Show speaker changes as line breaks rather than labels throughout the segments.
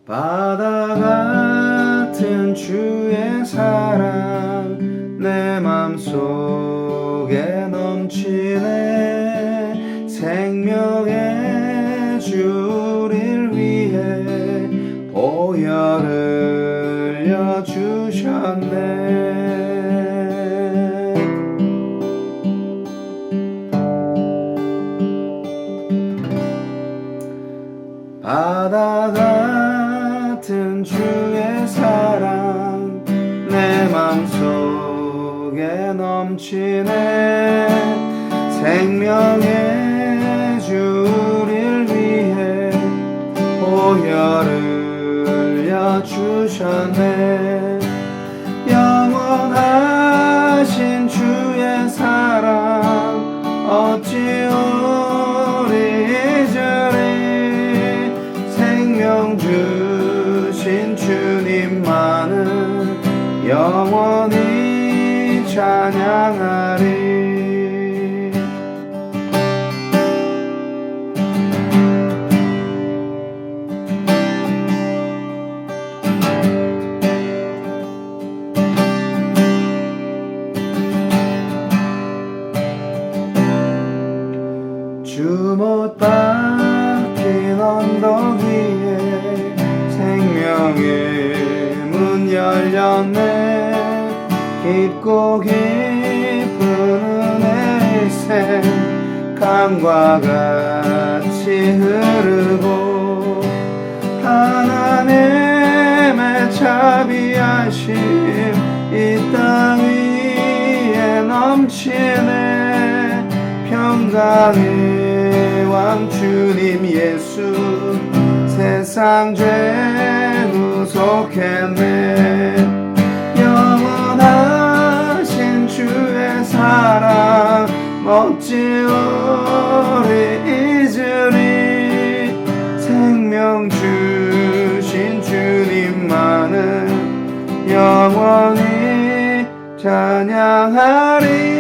바다 같은 주의 사랑 내 맘속에 넘치네. 생명의 주를 위해 보혈을 흘려주셨네. 바다 같은 주의 사랑 내 맘속에 넘치네. 생명의 주를 위해 보혈을 흘려주셨네. 영원하신 주의 사랑 어찌 우리 잊으리. 생명 주신 주님만은 영원히 찬양하리. 주 못 박힌 언덕 위에 생명의 문 열렸네. 깊고 깊은 은혜의 샘 강과 같이 흐르고 하나님의 자비하심 이 땅 위에 넘치네. 평강의 왕 주님 예수 세상 죄 구속했네. 영원하신 주의 사랑 어찌 우리 잊으리. 생명 주신 주님만은 영원히 찬양하리.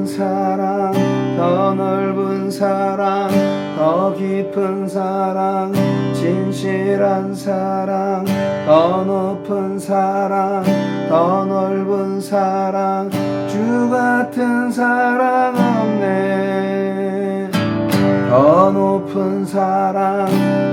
사랑 더 넓은 사랑 더 깊은 사랑 진실한 사랑 더 높은 사랑 더 넓은 사랑 주 같은 사랑 없네. 더 높은 사랑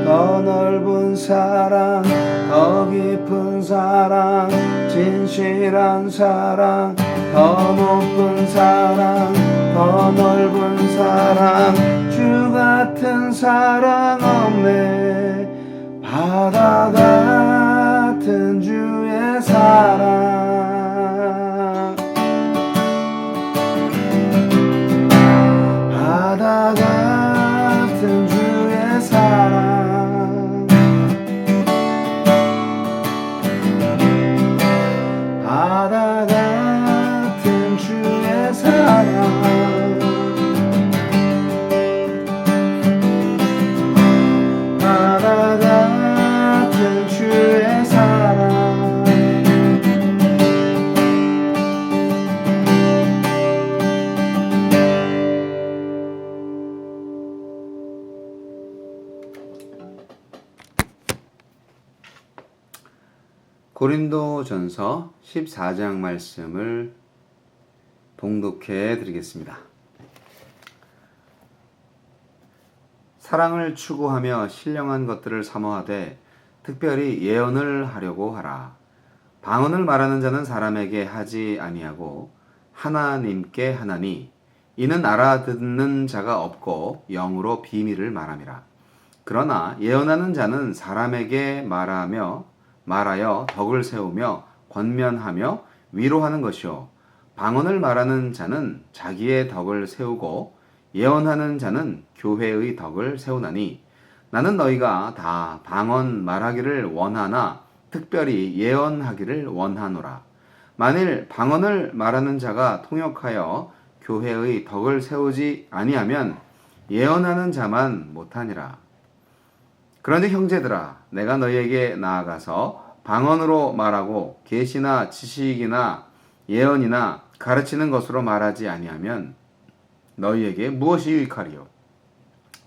더 넓은 사랑 더 깊은 사랑 진실한 사랑 더 높은 사랑 더 넓은 사랑 주 같은 사랑 없네. 바다 같은 주의 사랑 바다 같은 주의 사랑 바다 같은 주의 사랑 바다 같은 주의 사랑 고린도전서 14장 말씀을 봉독해 드리겠습니다. 사랑을 추구하며 신령한 것들을 사모하되 특별히 예언을 하려고 하라. 방언을 말하는 자는 사람에게 하지 아니하고 하나님께 하나니 이는 알아듣는 자가 없고 영으로 비밀을 말함이라. 그러나 예언하는 자는 사람에게 말하여 덕을 세우며 권면하며 위로하는 것이요 방언을 말하는 자는 자기의 덕을 세우고 예언하는 자는 교회의 덕을 세우나니 나는 너희가 다 방언 말하기를 원하나 특별히 예언하기를 원하노라. 만일 방언을 말하는 자가 통역하여 교회의 덕을 세우지 아니하면 예언하는 자만 못하니라. 그런데 형제들아, 내가 너희에게 나아가서 방언으로 말하고 계시나 지식이나 예언이나 가르치는 것으로 말하지 아니하면 너희에게 무엇이 유익하리요?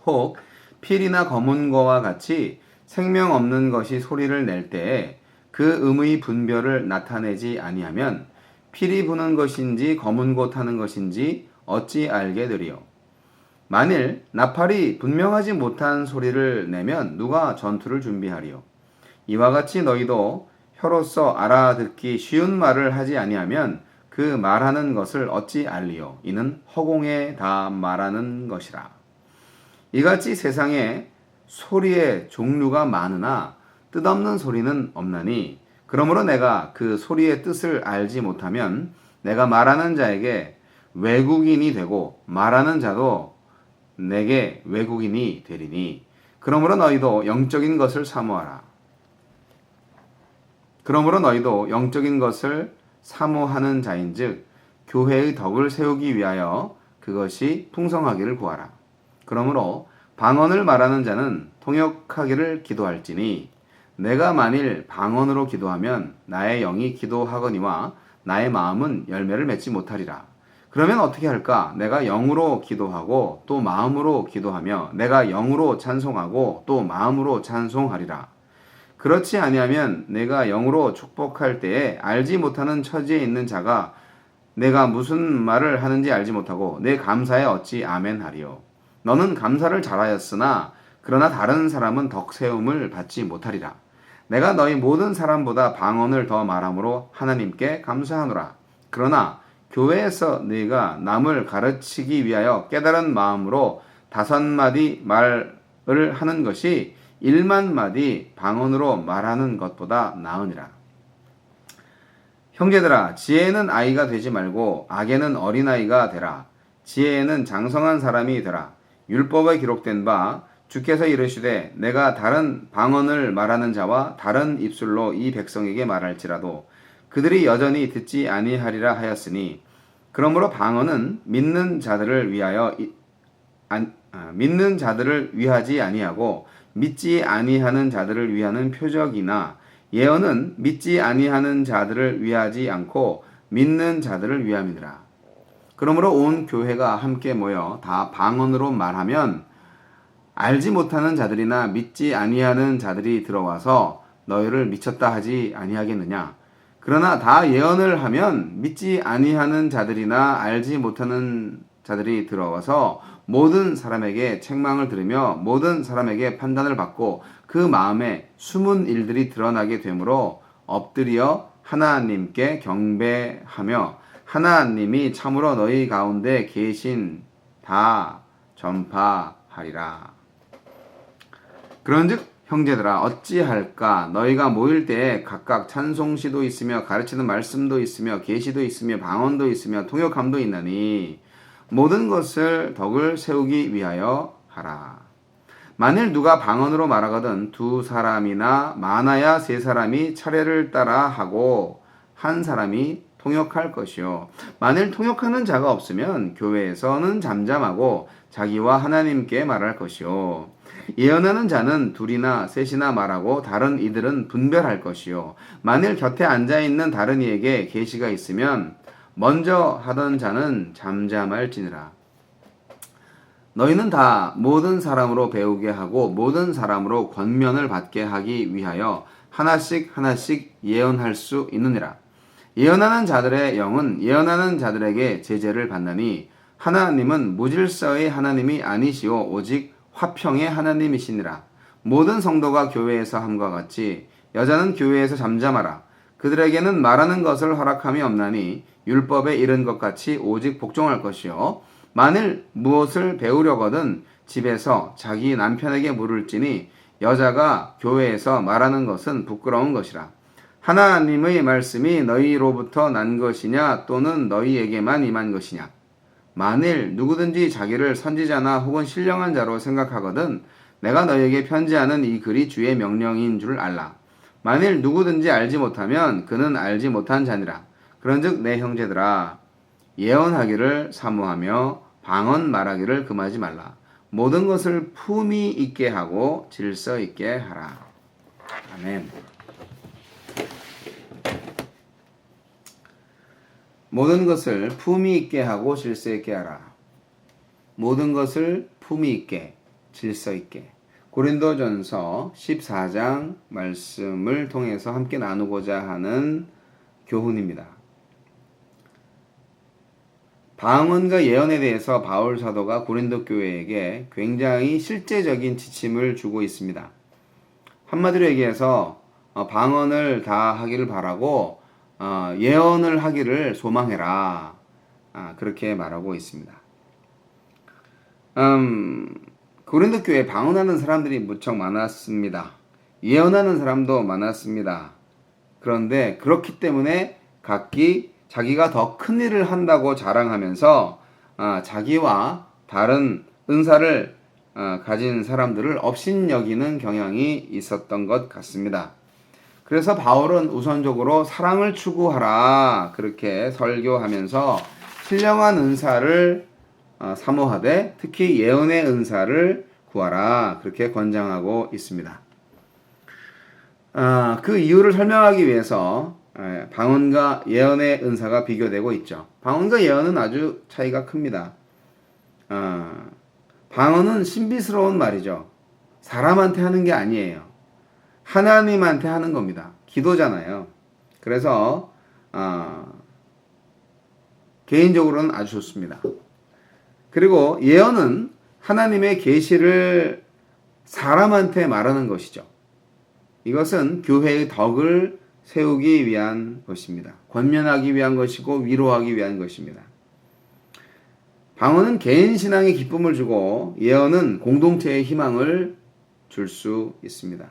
혹 필이나 검은 거와 같이 생명 없는 것이 소리를 낼 때에 그 음의 분별을 나타내지 아니하면 필이 부는 것인지 검은 고 타는 것인지 어찌 알게 되리요? 만일 나팔이 분명하지 못한 소리를 내면 누가 전투를 준비하리요? 이와 같이 너희도 혀로서 알아듣기 쉬운 말을 하지 아니하면 그 말하는 것을 어찌 알리요? 이는 허공에 다 말하는 것이라. 이같이 세상에 소리의 종류가 많으나 뜻없는 소리는 없나니 그러므로 내가 그 소리의 뜻을 알지 못하면 내가 말하는 자에게 외국인이 되고 말하는 자도 내게 외국인이 되리니 그러므로 너희도 영적인 것을 사모하라. 그러므로 너희도 영적인 것을 사모하는 자인즉 교회의 덕을 세우기 위하여 그것이 풍성하기를 구하라. 그러므로 방언을 말하는 자는 통역하기를 기도할지니 내가 만일 방언으로 기도하면 나의 영이 기도하거니와 나의 마음은 열매를 맺지 못하리라. 그러면 어떻게 할까? 내가 영으로 기도하고 또 마음으로 기도하며 내가 영으로 찬송하고 또 마음으로 찬송하리라. 그렇지 아니하면 내가 영으로 축복할 때에 알지 못하는 처지에 있는 자가 내가 무슨 말을 하는지 알지 못하고 내 감사에 어찌 아멘하리요. 너는 감사를 잘하였으나 그러나 다른 사람은 덕세움을 받지 못하리라. 내가 너희 모든 사람보다 방언을 더 말함으로 하나님께 감사하노라. 그러나 교회에서 네가 남을 가르치기 위하여 깨달은 마음으로 5마디 말을 하는 것이 1만마디 방언으로 말하는 것보다 나으니라. 형제들아, 지혜는 아이가 되지 말고 악에는 어린아이가 되라. 지혜에는 장성한 사람이 되라. 율법에 기록된 바 주께서 이르시되 내가 다른 방언을 말하는 자와 다른 입술로 이 백성에게 말할지라도 그들이 여전히 듣지 아니하리라 하였으니 그러므로 방언은 믿는 자들을 위하지 아니하고 믿지 아니하는 자들을 위하는 표적이나 예언은 믿지 아니하는 자들을 위하지 않고 믿는 자들을 위함이니라. 그러므로 온 교회가 함께 모여 다 방언으로 말하면 알지 못하는 자들이나 믿지 아니하는 자들이 들어와서 너희를 미쳤다 하지 아니하겠느냐? 그러나 다 예언을 하면 믿지 아니하는 자들이나 알지 못하는 자들이 들어와서 모든 사람에게 책망을 들으며 모든 사람에게 판단을 받고 그 마음에 숨은 일들이 드러나게 되므로 엎드려 하나님께 경배하며 하나님이 참으로 너희 가운데 계신 다 전파하리라. 그런즉 형제들아 어찌할까? 너희가 모일 때에 각각 찬송시도 있으며 가르치는 말씀도 있으며 계시도 있으며 방언도 있으며 통역함도 있나니 모든 것을 덕을 세우기 위하여 하라. 만일 누가 방언으로 말하거든 2사람이나 많아야 3사람이 차례를 따라 하고 한 사람이 통역할 것이요. 만일 통역하는 자가 없으면 교회에서는 잠잠하고 자기와 하나님께 말할 것이요. 예언하는 자는 2이나 3이나 말하고 다른 이들은 분별할 것이요. 만일 곁에 앉아있는 다른 이에게 계시가 있으면 먼저 하던 자는 잠잠할지니라. 너희는 다 모든 사람으로 배우게 하고 모든 사람으로 권면을 받게 하기 위하여 하나씩 예언할 수 있느니라. 예언하는 자들의 영은 예언하는 자들에게 제재를 받나니 하나님은 무질서의 하나님이 아니시오 오직 화평의 하나님이시니라. 모든 성도가 교회에서 함과 같이 여자는 교회에서 잠잠하라. 그들에게는 말하는 것을 허락함이 없나니 율법에 이른 것 같이 오직 복종할 것이요. 만일 무엇을 배우려거든 집에서 자기 남편에게 물을지니 여자가 교회에서 말하는 것은 부끄러운 것이라. 하나님의 말씀이 너희로부터 난 것이냐 또는 너희에게만 임한 것이냐. 만일 누구든지 자기를 선지자나 혹은 신령한 자로 생각하거든 내가 너희에게 편지하는 이 글이 주의 명령인 줄 알라. 만일 누구든지 알지 못하면 그는 알지 못한 자니라. 그런즉 내 형제들아 예언하기를 사모하며 방언 말하기를 금하지 말라. 모든 것을 품위 있게 하고 질서 있게 하라. 아멘. 모든 것을 품위 있게 하고 질서 있게 하라. 모든 것을 품위 있게, 질서 있게. 고린도전서 14장 말씀을 통해서 함께 나누고자 하는 교훈입니다. 방언과 예언에 대해서 바울 사도가 고린도 교회에게 굉장히 실제적인 지침을 주고 있습니다. 한마디로 얘기해서 방언을 다 하기를 바라고 예언을 하기를 소망해라. 그렇게 말하고 있습니다. 고린도 교회에 방언하는 사람들이 무척 많았습니다. 예언하는 사람도 많았습니다. 그런데 그렇기 때문에 각기 자기가 더 큰 일을 한다고 자랑하면서 자기와 다른 은사를 가진 사람들을 업신여기는 경향이 있었던 것 같습니다. 그래서 바울은 우선적으로 사랑을 추구하라 그렇게 설교하면서 신령한 은사를 사모하되 특히 예언의 은사를 구하라 그렇게 권장하고 있습니다. 그 이유를 설명하기 위해서 방언과 예언의 은사가 비교되고 있죠. 방언과 예언은 아주 차이가 큽니다. 방언은 신비스러운 말이죠. 사람한테 하는 게 아니에요. 하나님한테 하는 겁니다. 기도잖아요. 그래서 개인적으로는 아주 좋습니다. 그리고 예언은 하나님의 계시를 사람한테 말하는 것이죠. 이것은 교회의 덕을 세우기 위한 것입니다. 권면하기 위한 것이고 위로하기 위한 것입니다. 방언은 개인 신앙에 기쁨을 주고 예언은 공동체의 희망을 줄 수 있습니다.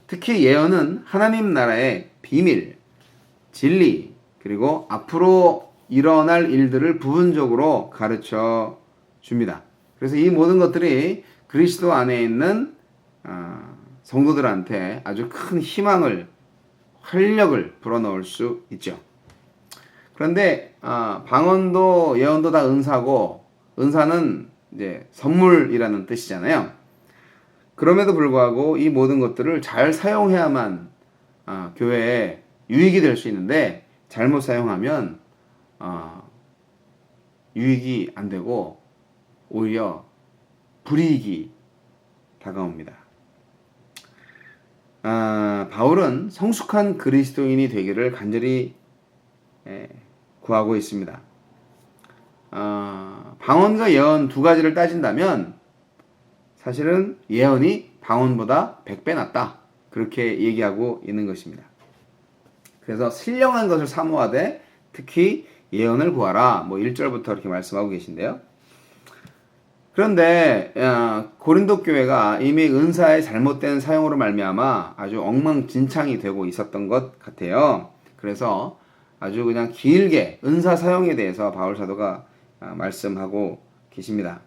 특히 예언은 하나님 나라의 비밀, 진리, 그리고 앞으로 일어날 일들을 부분적으로 가르쳐 줍니다. 그래서 이 모든 것들이 그리스도 안에 있는 성도들한테 아주 큰 희망을, 활력을 불어넣을 수 있죠. 그런데 방언도 예언도 다 은사고, 은사는 이제 선물이라는 뜻이잖아요. 그럼에도 불구하고 이 모든 것들을 잘 사용해야만 교회에 유익이 될 수 있는데 잘못 사용하면 유익이 안 되고 오히려 불이익이 다가옵니다. 바울은 성숙한 그리스도인이 되기를 간절히 구하고 있습니다. 방언과 예언 두 가지를 따진다면 사실은 예언이 방언보다 100배 낫다. 그렇게 얘기하고 있는 것입니다. 그래서 신령한 것을 사모하되 특히 예언을 구하라. 1절부터 이렇게 말씀하고 계신데요. 그런데 고린도 교회가 이미 은사의 잘못된 사용으로 말미암아 아주 엉망진창이 되고 있었던 것 같아요. 그래서 아주 그냥 길게 은사 사용에 대해서 바울 사도가 말씀하고 계십니다.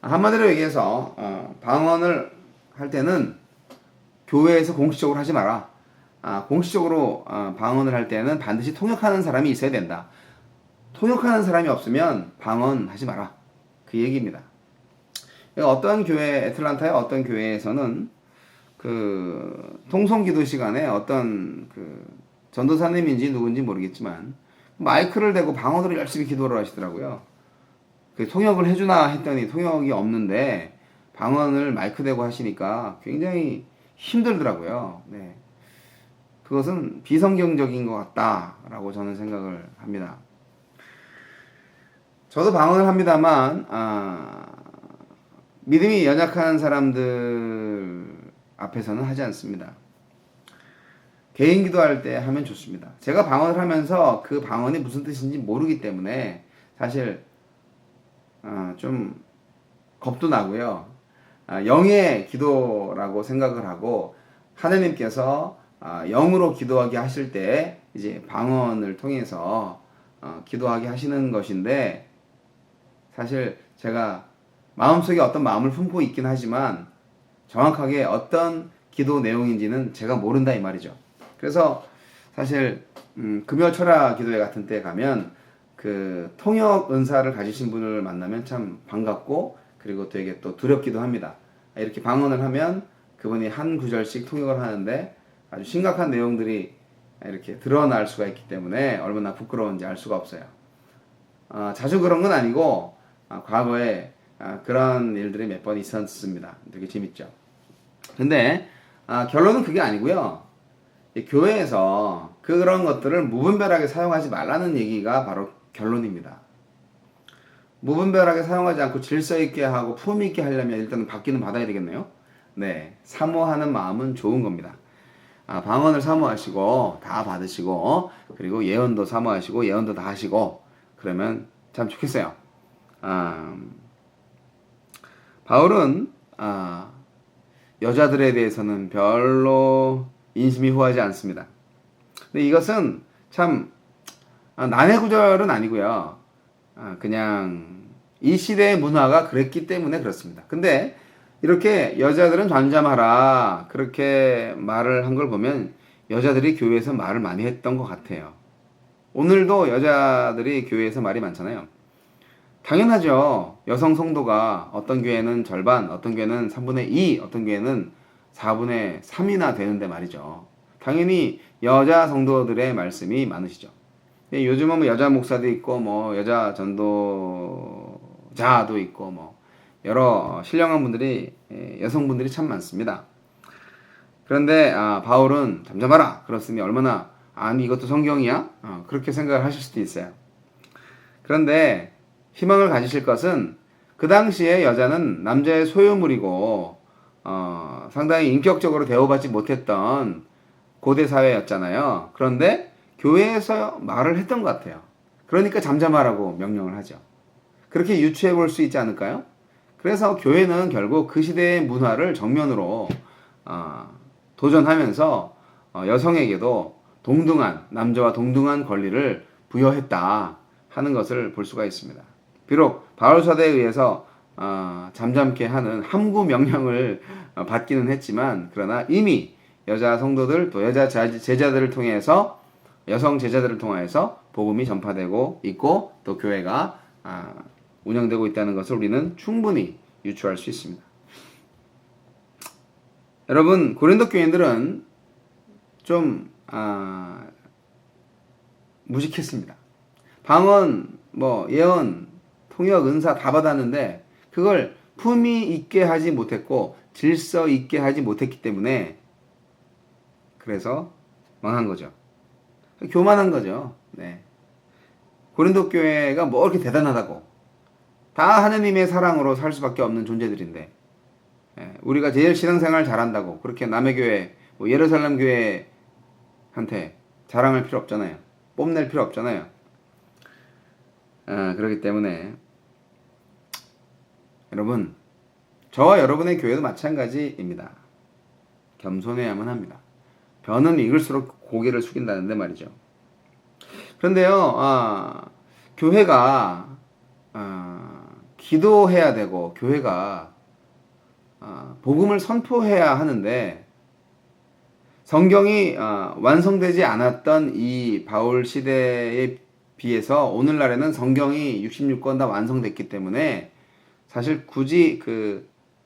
한마디로 얘기해서 방언을 할 때는 교회에서 공식적으로 하지 마라. 공식적으로 방언을 할 때는 반드시 통역하는 사람이 있어야 된다. 통역하는 사람이 없으면 방언하지 마라. 그 얘기입니다. 어떤 교회, 애틀란타의 어떤 교회에서는 그 통성기도 시간에 어떤 그 전도사님인지 누군지 모르겠지만 마이크를 대고 방언으로 열심히 기도를 하시더라고요. 그 통역을 해주나 했더니 통역이 없는데 방언을 마이크 대고 하시니까 굉장히 힘들더라고요. 네. 그것은 비성경적인 것 같다라고 저는 생각을 합니다. 저도 방언을 합니다만 믿음이 연약한 사람들 앞에서는 하지 않습니다. 개인 기도할 때 하면 좋습니다. 제가 방언을 하면서 그 방언이 무슨 뜻인지 모르기 때문에 사실 좀 겁도 나고요. 영의 기도라고 생각을 하고 하나님께서 영으로 기도하게 하실 때 이제 방언을 통해서 기도하게 하시는 것인데 사실 제가 마음속에 어떤 마음을 품고 있긴 하지만 정확하게 어떤 기도 내용인지는 제가 모른다 이 말이죠. 그래서 사실 금요철야 기도회 같은 때 가면 그 통역 은사를 가지신 분을 만나면 참 반갑고 그리고 되게 또 두렵기도 합니다. 이렇게 방언을 하면 그분이 한 구절씩 통역을 하는데 아주 심각한 내용들이 이렇게 드러날 수가 있기 때문에 얼마나 부끄러운지 알 수가 없어요. 자주 그런 건 아니고 과거에 그런 일들이 몇 번 있었습니다. 되게 재밌죠. 근데 결론은 그게 아니고요. 이 교회에서 그런 것들을 무분별하게 사용하지 말라는 얘기가 바로 결론입니다. 무분별하게 사용하지 않고 질서 있게 하고 품위 있게 하려면 일단은 받기는 받아야 되겠네요. 네, 사모하는 마음은 좋은 겁니다. 방언을 사모하시고 다 받으시고 그리고 예언도 사모하시고 예언도 다 하시고 그러면 참 좋겠어요. 바울은 여자들에 대해서는 별로 인심이 후하지 않습니다. 근데 이것은 참 난해 구절은 아니고요. 그냥 이 시대의 문화가 그랬기 때문에 그렇습니다. 근데 이렇게 여자들은 잠잠하라 그렇게 말을 한 걸 보면 여자들이 교회에서 말을 많이 했던 것 같아요. 오늘도 여자들이 교회에서 말이 많잖아요. 당연하죠. 여성 성도가 어떤 교회는 절반, 어떤 교회는 3분의 2, 어떤 교회는 4분의 3이나 되는데 말이죠. 당연히 여자 성도들의 말씀이 많으시죠. 요즘은 뭐 여자 목사도 있고 뭐 여자 전도자도 있고 뭐 여러 신령한 분들이 여성분들이 참 많습니다. 그런데 바울은 잠잠하라 그렇으니 얼마나 아니 이것도 성경이야? 그렇게 생각을 하실 수도 있어요. 그런데 희망을 가지실 것은 그 당시에 여자는 남자의 소유물이고 상당히 인격적으로 대우받지 못했던 고대 사회였잖아요. 그런데 교회에서 말을 했던 것 같아요. 그러니까 잠잠하라고 명령을 하죠. 그렇게 유추해 볼 수 있지 않을까요? 그래서 교회는 결국 그 시대의 문화를 정면으로 도전하면서 여성에게도 동등한 남자와 동등한 권리를 부여했다 하는 것을 볼 수가 있습니다. 비록 바울 사도에 의해서 잠잠케 하는 함구 명령을 받기는 했지만 그러나 이미 여자 성도들 또 여자 제자들을 통해서 여성 제자들을 통해서 복음이 전파되고 있고 또 교회가 운영되고 있다는 것을 우리는 충분히 유추할 수 있습니다. 여러분 고린도 교인들은 좀 무식했습니다. 방언, 뭐 예언, 통역, 은사 다 받았는데 그걸 품위 있게 하지 못했고 질서 있게 하지 못했기 때문에 그래서 망한 거죠. 교만한 거죠. 네. 고린도 교회가 뭐 이렇게 대단하다고 다 하느님의 사랑으로 살 수밖에 없는 존재들인데 우리가 제일 신앙생활 잘한다고 그렇게 남의 교회 뭐 예루살렘 교회한테 자랑할 필요 없잖아요. 뽐낼 필요 없잖아요. 그렇기 때문에 여러분 저와 여러분의 교회도 마찬가지입니다. 겸손해야만 합니다. 변은 익을수록 고개를 숙인다는데 말이죠. 그런데요, 교회가 기도해야 되고 교회가 복음을 선포해야 하는데 성경이 완성되지 않았던 이 바울 시대에 비해서 오늘날에는 성경이 66권 다 완성됐기 때문에 사실 굳이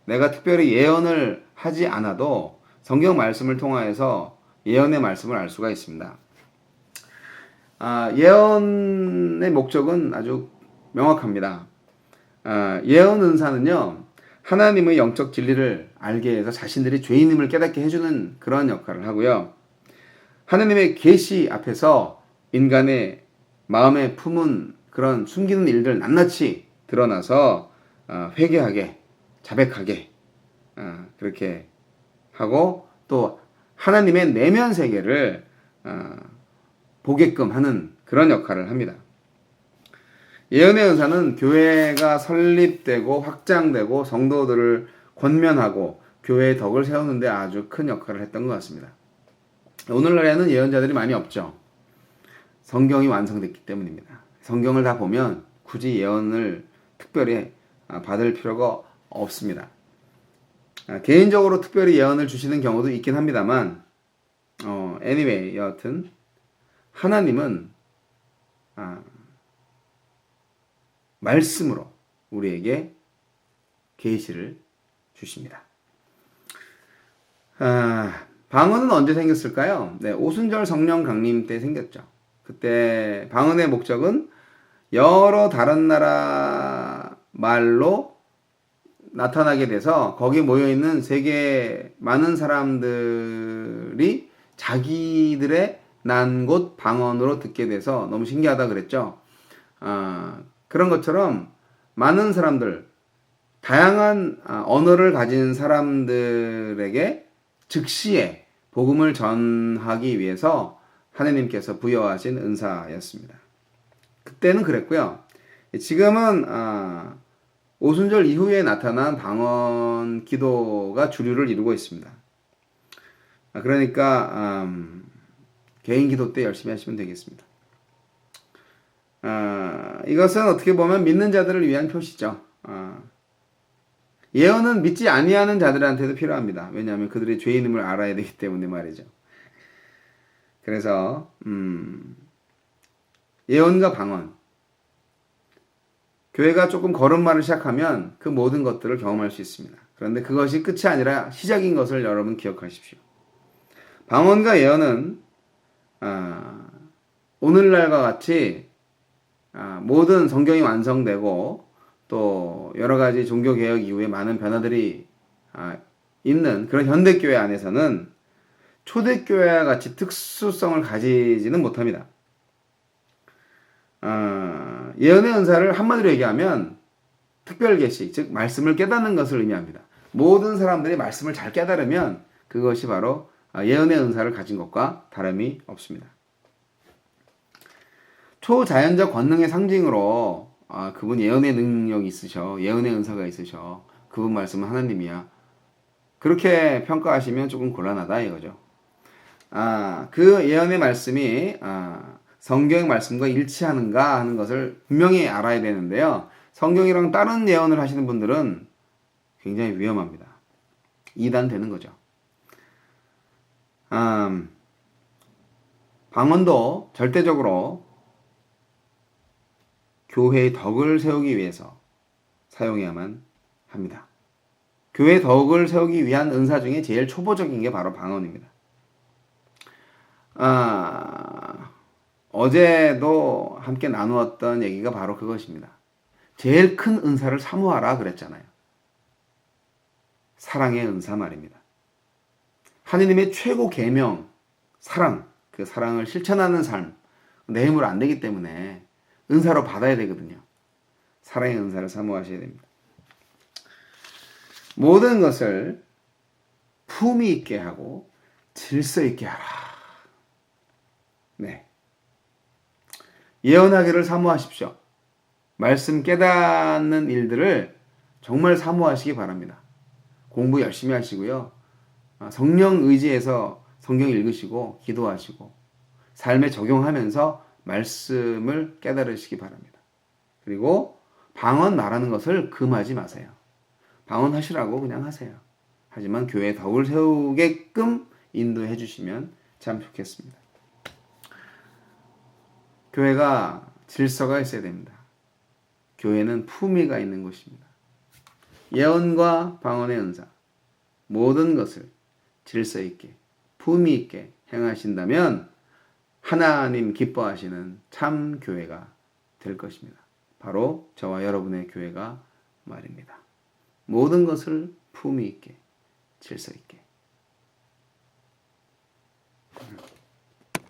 내가 특별히 예언을 하지 않아도 성경 말씀을 통하여서 예언의 말씀을 알 수가 있습니다. 예언의 목적은 아주 명확합니다. 예언 은사는요, 하나님의 영적 진리를 알게 해서 자신들이 죄인임을 깨닫게 해주는 그런 역할을 하고요. 하나님의 계시 앞에서 인간의 마음에 품은 그런 숨기는 일들 낱낱이 드러나서 회개하게, 자백하게 그렇게 하고 또 하나님의 내면 세계를 보게끔 하는 그런 역할을 합니다. 예언의 은사는 교회가 설립되고 확장되고 성도들을 권면하고 교회의 덕을 세우는 데 아주 큰 역할을 했던 것 같습니다. 오늘날에는 예언자들이 많이 없죠. 성경이 완성됐기 때문입니다. 성경을 다 보면 굳이 예언을 특별히 받을 필요가 없습니다. 개인적으로 특별히 예언을 주시는 경우도 있긴 합니다만 anyway 여하튼 하나님은 말씀으로 우리에게 계시를 주십니다. 방언은 언제 생겼을까요? 네, 오순절 성령 강림 때 생겼죠. 그때 방언의 목적은 여러 다른 나라 말로 나타나게 돼서 거기 모여있는 세계 많은 사람들이 자기들의 난 곳 방언으로 듣게 돼서 너무 신기하다 그랬죠. 그런 것처럼 많은 사람들, 다양한 언어를 가진 사람들에게 즉시에 복음을 전하기 위해서 하느님께서 부여하신 은사였습니다. 그때는 그랬고요. 지금은 오순절 이후에 나타난 방언 기도가 주류를 이루고 있습니다. 그러니까 개인 기도 때 열심히 하시면 되겠습니다. 이것은 어떻게 보면 믿는 자들을 위한 표시죠. 예언은 믿지 아니하는 자들한테도 필요합니다. 왜냐하면 그들의 죄인임을 알아야 되기 때문에 말이죠. 그래서 예언과 방언, 교회가 조금 걸음마를 시작하면 그 모든 것들을 경험할 수 있습니다. 그런데 그것이 끝이 아니라 시작인 것을 여러분 기억하십시오. 방언과 예언은 오늘날과 같이 모든 성경이 완성되고 또 여러 가지 종교개혁 이후에 많은 변화들이 있는 그런 현대교회 안에서는 초대교회와 같이 특수성을 가지지는 못합니다. 예언의 은사를 한마디로 얘기하면 특별계시, 즉 말씀을 깨닫는 것을 의미합니다. 모든 사람들이 말씀을 잘 깨달으면 그것이 바로 예언의 은사를 가진 것과 다름이 없습니다. 초자연적 권능의 상징으로 그분 예언의 능력이 있으셔, 예언의 은사가 있으셔, 그분 말씀은 하나님이야, 그렇게 평가하시면 조금 곤란하다 이거죠. 그 예언의 말씀이 성경의 말씀과 일치하는가 하는 것을 분명히 알아야 되는데요. 성경이랑 다른 예언을 하시는 분들은 굉장히 위험합니다. 이단되는 거죠. 방언도 절대적으로 교회의 덕을 세우기 위해서 사용해야만 합니다. 교회의 덕을 세우기 위한 은사 중에 제일 초보적인 게 바로 방언입니다. 어제도 함께 나누었던 얘기가 바로 그것입니다. 제일 큰 은사를 사모하라 그랬잖아요. 사랑의 은사 말입니다. 하느님의 최고 계명, 사랑, 그 사랑을 실천하는 삶, 내 힘으로 안 되기 때문에 은사로 받아야 되거든요. 사랑의 은사를 사모하셔야 됩니다. 모든 것을 품위 있게 하고 질서 있게 하라. 네. 예언하기를 사모하십시오. 말씀 깨닫는 일들을 정말 사모하시기 바랍니다. 공부 열심히 하시고요. 성령 의지해서 성경 읽으시고 기도하시고 삶에 적용하면서 말씀을 깨달으시기 바랍니다. 그리고 방언 말하는 것을 금하지 마세요. 방언하시라고 그냥 하세요. 하지만 교회의 덕을 세우게끔 인도해 주시면 참 좋겠습니다. 교회가 질서가 있어야 됩니다. 교회는 품위가 있는 곳입니다. 예언과 방언의 은사, 모든 것을 질서 있게, 품위 있게 행하신다면 하나님 기뻐하시는 참 교회가 될 것입니다. 바로 저와 여러분의 교회가 말입니다. 모든 것을 품위 있게, 질서 있게.